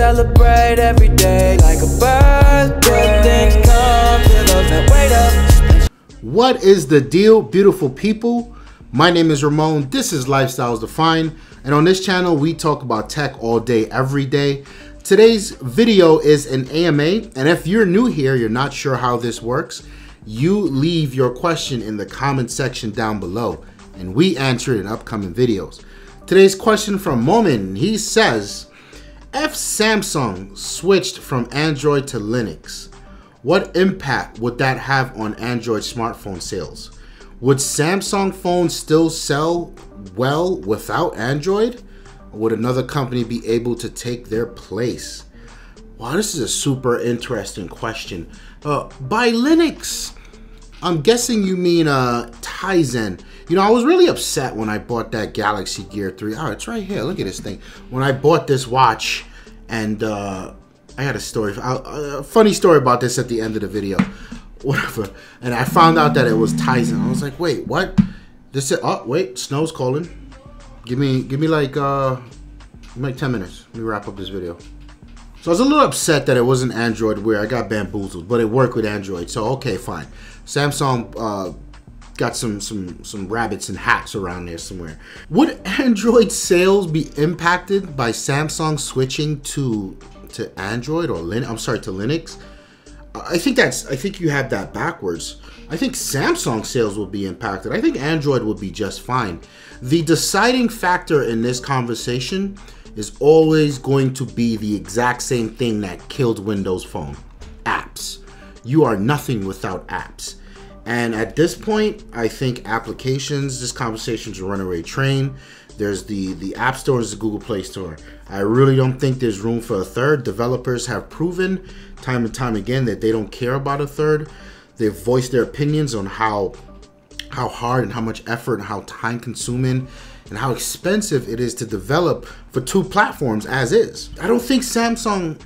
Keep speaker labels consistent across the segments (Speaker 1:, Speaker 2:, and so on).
Speaker 1: celebrate every day like a birthday. Things come to those that wait up.
Speaker 2: What is the deal, beautiful people? My name is Ramon. This is Lifestyles Defined, and on this channel we talk about tech all day, every day. Today's video is an AMA, and if you're new here, you're not sure how this works, you leave your question in the comment section down below, and we answer it in upcoming videos. Today's question from Momin, he says, if Samsung switched from Android to Linux, what impact would that have on Android smartphone sales? Would Samsung phones still sell well without Android? Or would another company be able to take their place? Wow, this is a super interesting question. By Linux, I'm guessing you mean Tizen. You know, I was really upset when I bought that Galaxy Gear 3. Oh, it's right here. Look at this thing. When I bought this watch, and I had a story, a funny story about this at the end of the video. Whatever. And I found out that it was Tizen. I was like, wait, what? This is, oh, wait, Snow's calling. Give me like 10 minutes. Let me wrap up this video. So I was a little upset that it wasn't Android Wear. I got bamboozled, but it worked with Android. So okay, fine. Samsung got some rabbits and hats around there somewhere. Would Android sales be impacted by Samsung switching to Android or to Linux? I think you have that backwards. I think Samsung sales will be impacted. I think Android will be just fine. The deciding factor in this conversation is always going to be the exact same thing that killed Windows Phone: apps. You are nothing without apps. And at this point, I think applications, this conversation's a runaway train. There's the App Store, is the Google Play Store. I really don't think there's room for a third. Developers have proven time and time again that they don't care about a third. They've voiced their opinions on how hard and how much effort and how time consuming and how expensive it is to develop for two platforms as is. I don't think Samsung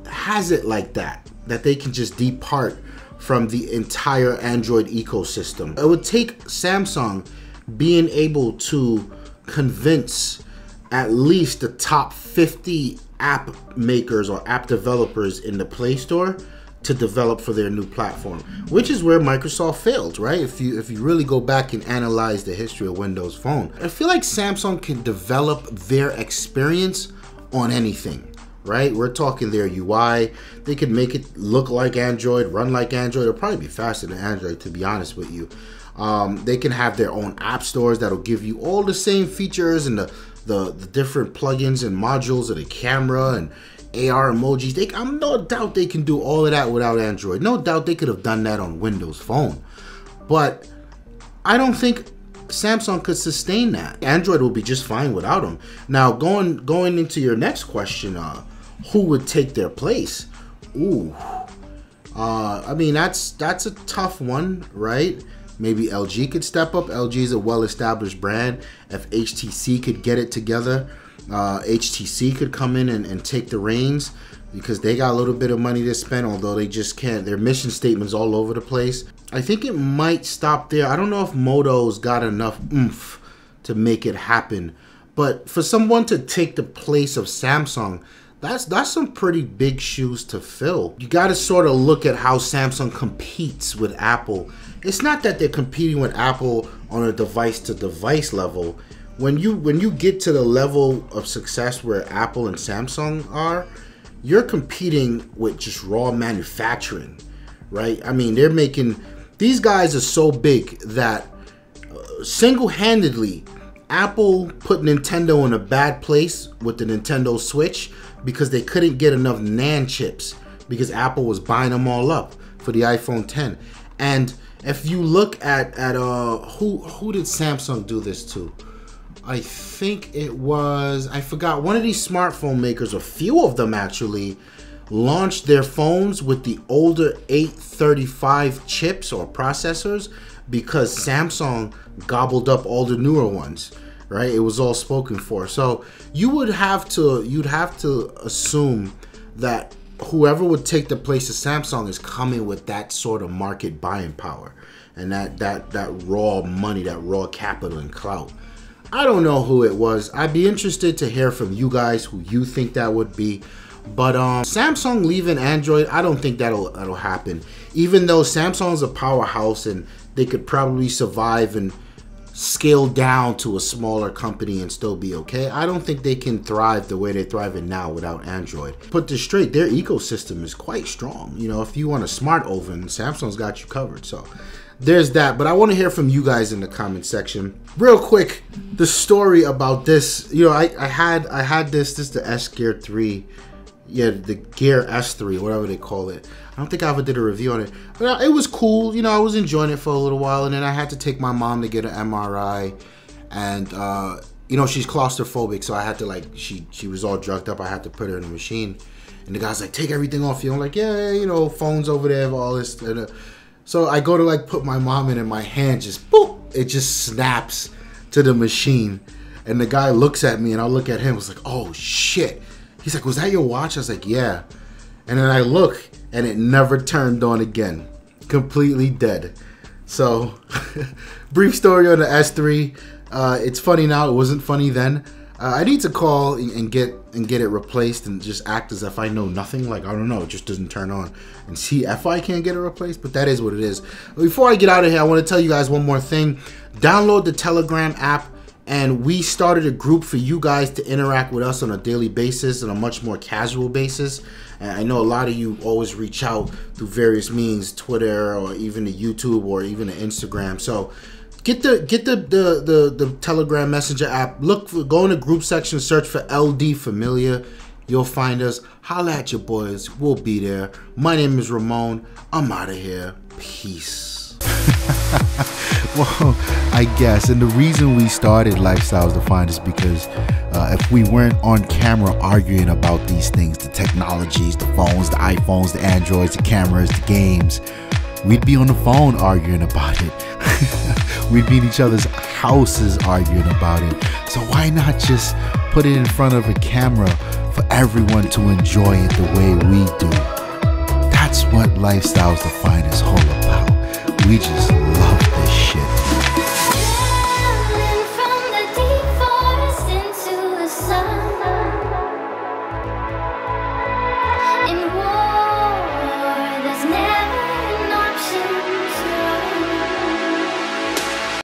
Speaker 2: has it like that they can just depart from the entire Android ecosystem. It would take Samsung being able to convince at least the top 50 app makers or app developers in the Play Store to develop for their new platform, which is where Microsoft failed, right? If you really go back and analyze the history of Windows Phone, I feel like Samsung can develop their experience on anything, right? We're talking their UI. They could make it look like Android, run like Android. It'll probably be faster than Android, to be honest with you. They can have their own app stores that'll give you all the same features and the different plugins and modules of the camera and AR emojis. I'm no doubt they can do all of that without Android. No doubt they could have done that on Windows Phone. But I don't think Samsung could sustain that. Android will be just fine without them. Now, going into your next question, who would take their place? Ooh, I mean, that's a tough one, right? Maybe LG could step up. LG is a well-established brand. If HTC could get it together, HTC could come in and take the reins because they got a little bit of money to spend, although they just can't. Their mission statement's all over the place. I think it might stop there. I don't know if Moto's got enough oomph to make it happen. But for someone to take the place of Samsung, that's some pretty big shoes to fill. You got to sort of look at how Samsung competes with Apple. It's not that they're competing with Apple on a device-to-device level. When you get to the level of success where Apple and Samsung are, you're competing with just raw manufacturing, right? I mean, these guys are so big that single-handedly, Apple put Nintendo in a bad place with the Nintendo Switch because they couldn't get enough NAND chips because Apple was buying them all up for the iPhone X. And if you look at who did Samsung do this to? I think it was, I forgot, one of these smartphone makers, a few of them actually, launched their phones with the older 835 chips or processors because Samsung gobbled up all the newer ones, right? It was all spoken for. So you'd have to assume that whoever would take the place of Samsung is coming with that sort of market buying power and that raw money, that raw capital and clout. I don't know who it was. I'd be interested to hear from you guys who you think that would be. But Samsung leaving Android, I don't think that'll happen. Even though Samsung's a powerhouse and they could probably survive and scale down to a smaller company and still be okay, I don't think they can thrive the way they're thriving now without Android. Put this straight, their ecosystem is quite strong. You know, if you want a smart oven, Samsung's got you covered. So there's that. But I want to hear from you guys in the comment section. Real quick, the story about this, you know, I had this the S Gear 3. Yeah, the Gear S3, whatever they call it. I don't think I ever did a review on it, but it was cool. You know, I was enjoying it for a little while, and then I had to take my mom to get an MRI, and you know, she's claustrophobic, so I had to, like, she was all drugged up. I had to put her in the machine, and the guy's like, take everything off you. I'm like, yeah, you know, phone's over there, all this. So I go to, like, put my mom in, and my hand just, boop, it just snaps to the machine, and the guy looks at me, and I look at him. I was like, oh shit. He's like, was that your watch? I was like, yeah. And then I look, and it never turned on again. Completely dead. So, brief story on the S3. It's funny now. It wasn't funny then. I need to call and get it replaced and just act as if I know nothing. Like, I don't know, it just doesn't turn on. And see if I can't get it replaced, but that is what it is. Before I get out of here, I want to tell you guys one more thing. Download the Telegram app. And we started a group for you guys to interact with us on a daily basis, on a much more casual basis. And I know a lot of you always reach out through various means, Twitter or even the YouTube or even the Instagram. So get the Telegram Messenger app. Go in the group section, search for LD Familia. You'll find us. Holla at your boys. We'll be there. My name is Ramon. I'm out of here. Peace.
Speaker 3: Well, I guess, and the reason we started Lifestyles Defined is because if we weren't on camera arguing about these things, the technologies, the phones, the iPhones, the Androids, the cameras, the games, we'd be on the phone arguing about it. We'd be in each other's houses arguing about it. So why not just put it in front of a camera for everyone to enjoy it the way we do? That's what Lifestyles Defined is all about. We just